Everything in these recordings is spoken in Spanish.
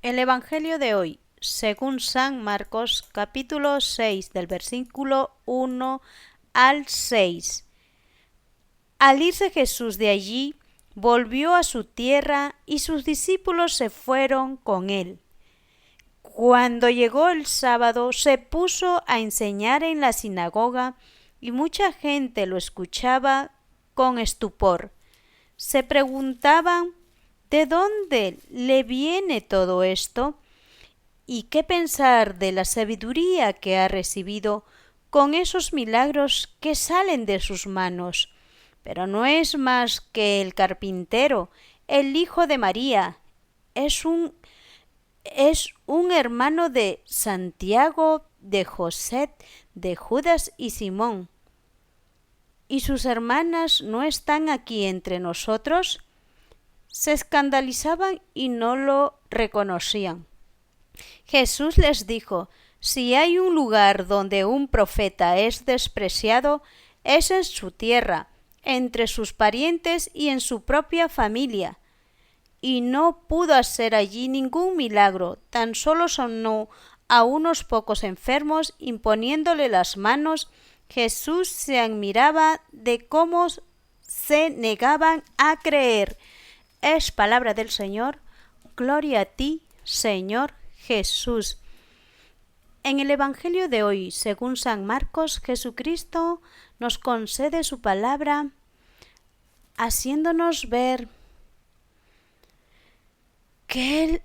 El Evangelio de hoy, según San Marcos, capítulo 6, del versículo 1 al 6. Al irse Jesús de allí, volvió a su tierra y sus discípulos se fueron con él. Cuando llegó el sábado, se puso a enseñar en la sinagoga y mucha gente lo escuchaba con estupor. Se preguntaban ¿de dónde le viene todo esto? ¿Y qué pensar de la sabiduría que ha recibido con esos milagros que salen de sus manos? Pero no es más que el carpintero, el hijo de María. Es un, es un hermano de Santiago, de José, de Judas y Simón. ¿Y sus hermanas no están aquí entre nosotros? Se escandalizaban y no lo reconocían. Jesús les dijo, si hay un lugar donde un profeta es despreciado, es en su tierra, entre sus parientes y en su propia familia. Y no pudo hacer allí ningún milagro, tan solo sanó a unos pocos enfermos imponiéndole las manos. Jesús se admiraba de cómo se negaban a creer. Es palabra del Señor. Gloria a ti, Señor Jesús. En el Evangelio de hoy, según San Marcos, Jesucristo nos concede su palabra haciéndonos ver que Él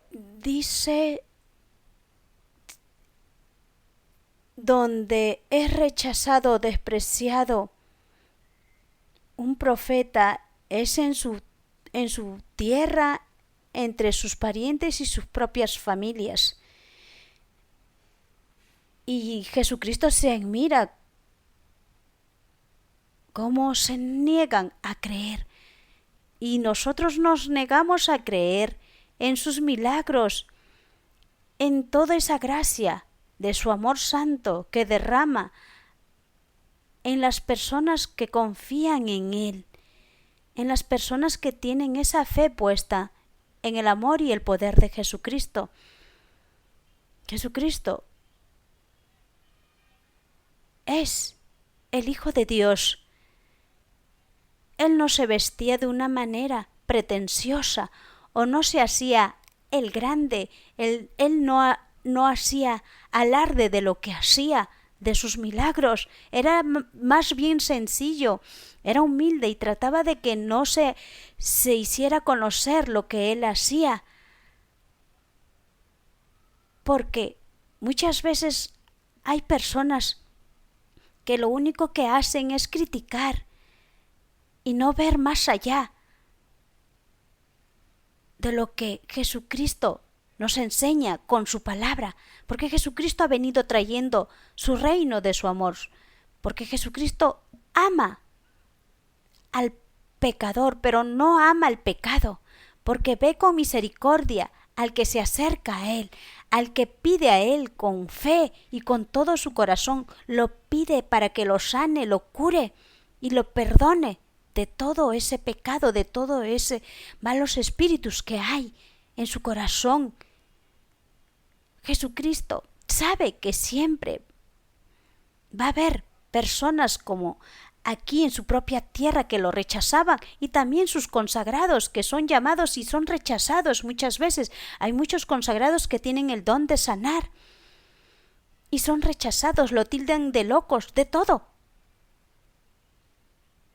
dice donde es rechazado, despreciado un profeta, es en su tierra, entre sus parientes y sus propias familias. Y Jesucristo se admira cómo se niegan a creer. Y nosotros nos negamos a creer en sus milagros, en toda esa gracia de su amor santo que derrama en las personas que confían en Él, en las personas que tienen esa fe puesta en el amor y el poder de Jesucristo. Jesucristo es el Hijo de Dios. Él no se vestía de una manera pretenciosa o no se hacía el grande, él no hacía alarde de lo que hacía, de sus milagros, era más bien sencillo, era humilde y trataba de que no se hiciera conocer lo que él hacía, porque muchas veces hay personas que lo único que hacen es criticar y no ver más allá de lo que Jesucristo nos enseña con su palabra, porque Jesucristo ha venido trayendo su reino de su amor, porque Jesucristo ama al pecador, pero no ama al pecado, porque ve con misericordia al que se acerca a Él, al que pide a Él con fe y con todo su corazón, lo pide para que lo sane, lo cure y lo perdone de todo ese pecado, de todo ese malos espíritus que hay en su corazón. Jesucristo sabe que siempre va a haber personas como aquí en su propia tierra que lo rechazaban y también sus consagrados que son llamados y son rechazados muchas veces. Hay muchos consagrados que tienen el don de sanar y son rechazados, lo tildan de locos, de todo.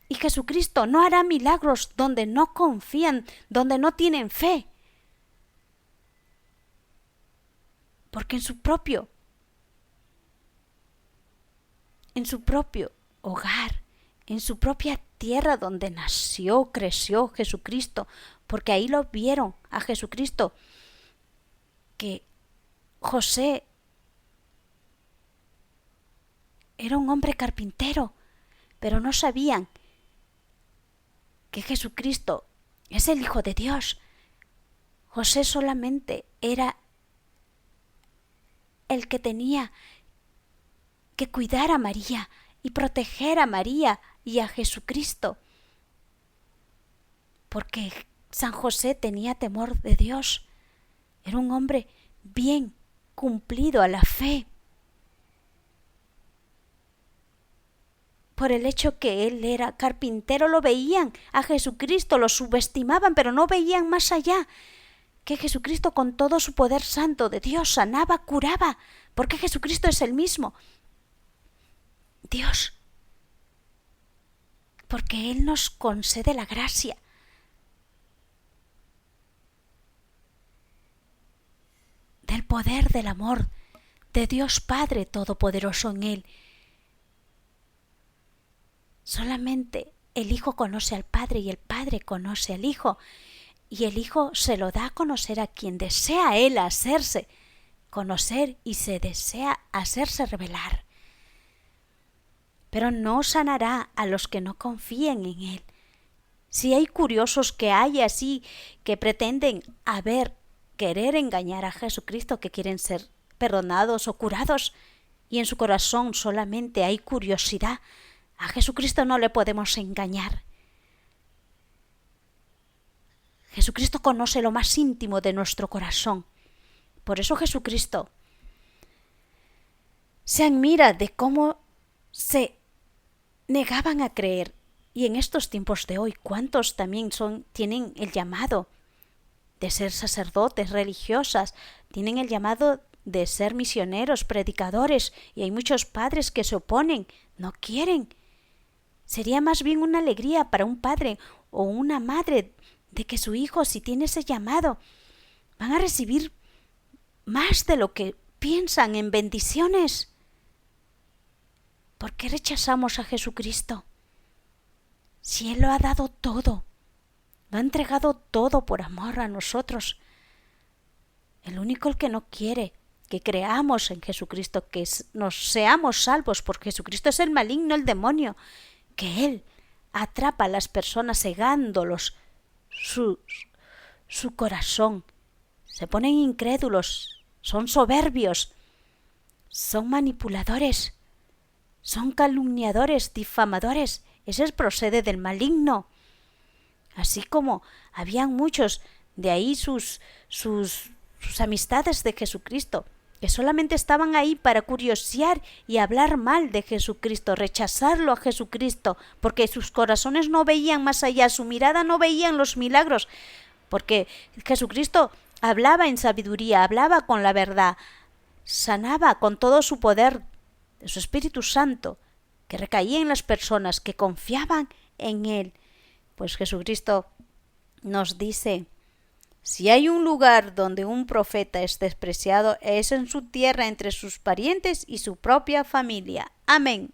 Y Jesucristo no hará milagros donde no confían, donde no tienen fe. Porque en su propio hogar, en su propia tierra donde nació, creció Jesucristo, porque ahí lo vieron a Jesucristo, que José era un hombre carpintero, pero no sabían que Jesucristo es el Hijo de Dios. José solamente era el que tenía que cuidar a María y proteger a María y a Jesucristo, porque San José tenía temor de Dios. Era un hombre bien cumplido a la fe. Por el hecho que él era carpintero, lo veían a Jesucristo, lo subestimaban, pero no veían más allá. Que Jesucristo, con todo su poder santo de Dios, sanaba, curaba, porque Jesucristo es el mismo Dios. Porque Él nos concede la gracia. Del poder del amor de Dios Padre Todopoderoso en Él. Solamente el Hijo conoce al Padre y el Padre conoce al Hijo. Y el Hijo se lo da a conocer a quien desea Él hacerse conocer y se desea hacerse revelar. Pero no sanará a los que no confíen en Él. Si hay curiosos que hay así, que pretenden querer engañar a Jesucristo, que quieren ser perdonados o curados, y en su corazón solamente hay curiosidad, a Jesucristo no le podemos engañar. Jesucristo conoce lo más íntimo de nuestro corazón. Por eso Jesucristo se admira de cómo se negaban a creer. Y en estos tiempos de hoy, ¿cuántos también tienen el llamado de ser sacerdotes, religiosas? Tienen el llamado de ser misioneros, predicadores, y hay muchos padres que se oponen, no quieren. Sería más bien una alegría para un padre o una madre de que su hijo, si tiene ese llamado, van a recibir más de lo que piensan en bendiciones. ¿Por qué rechazamos a Jesucristo? Si Él lo ha dado todo, lo ha entregado todo por amor a nosotros. El único que no quiere que creamos en Jesucristo, que nos seamos salvos por Jesucristo, es el maligno, el demonio, que Él atrapa a las personas cegándolos su corazón. Se ponen incrédulos, son soberbios, son manipuladores, son calumniadores, difamadores. Ese procede del maligno. Así como habían muchos de ahí sus amistades de Jesucristo, que solamente estaban ahí para curiosear y hablar mal de Jesucristo, rechazarlo a Jesucristo, porque sus corazones no veían más allá, su mirada no veían los milagros, porque Jesucristo hablaba en sabiduría, hablaba con la verdad, sanaba con todo su poder de su Espíritu Santo, que recaía en las personas que confiaban en Él. Pues Jesucristo nos dice: si hay un lugar donde un profeta es despreciado, es en su tierra, entre sus parientes y su propia familia. Amén.